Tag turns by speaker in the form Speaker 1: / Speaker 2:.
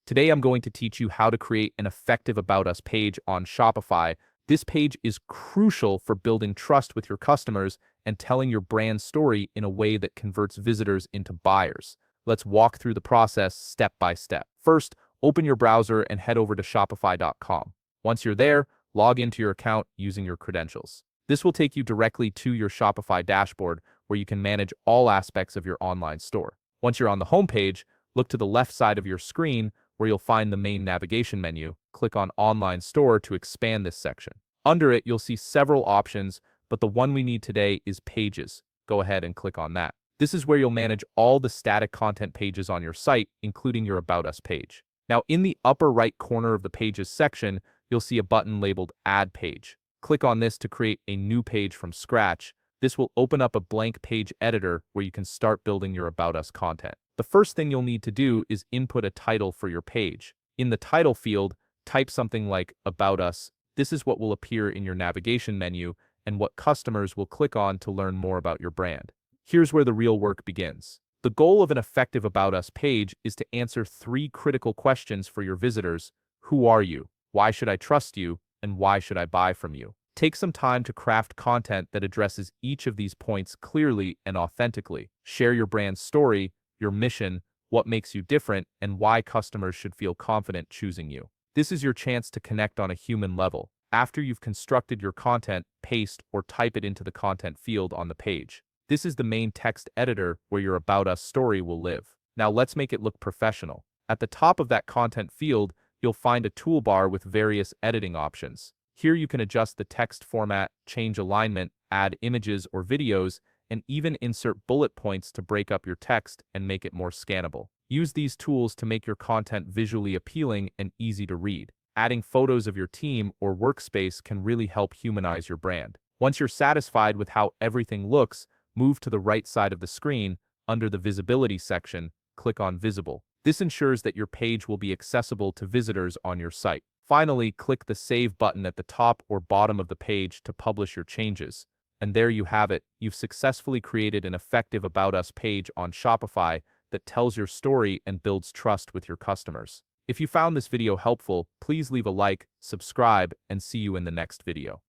Speaker 1: Today I'm going to teach you how to create an effective About Us page on Shopify. This page is crucial for building trust with your customers and telling your brand story in a way that converts visitors into buyers. Let's walk through the process step by step. First, open your browser and head over to shopify.com. Once you're there, log into your account using your credentials. This will take you directly to your Shopify dashboard where you can manage all aspects of your online store. Once you're on the home page, look to the left side of your screen where you'll find the main navigation menu. Click on Online Store to expand this section. Under it, you'll see several options, but the one we need today is Pages. Go ahead and click on that. This is where you'll manage all the static content pages on your site, including your About Us page. Now, in the upper right corner of the Pages section, you'll see a button labeled Add Page. Click on this to create a new page from scratch. This will open up a blank page editor where you can start building your About Us content. The first thing you'll need to do is input a title for your page. In the title field, type something like About Us. This is what will appear in your navigation menu and what customers will click on to learn more about your brand. Here's where the real work begins. The goal of an effective About Us page is to answer 3 critical questions for your visitors. Who are you? Why should I trust you? And why should I buy from you? Take some time to craft content that addresses each of these points clearly and authentically. Share your brand's story, your mission, what makes you different, and why customers should feel confident choosing you. This is your chance to connect on a human level. After you've constructed your content, paste or type it into the content field on the page. This is the main text editor where your About Us story will live. Now let's make it look professional. At the top of that content field, you'll find a toolbar with various editing options. Here you can adjust the text format, change alignment, add images or videos, and even insert bullet points to break up your text and make it more scannable. Use these tools to make your content visually appealing and easy to read. Adding photos of your team or workspace can really help humanize your brand. Once you're satisfied with how everything looks, move to the right side of the screen. Under the Visibility section, click on Visible. This ensures that your page will be accessible to visitors on your site. Finally, click the Save button at the top or bottom of the page to publish your changes. And there you have it. You've successfully created an effective About Us page on Shopify that tells your story and builds trust with your customers. If you found this video helpful, please leave a like, subscribe, and see you in the next video.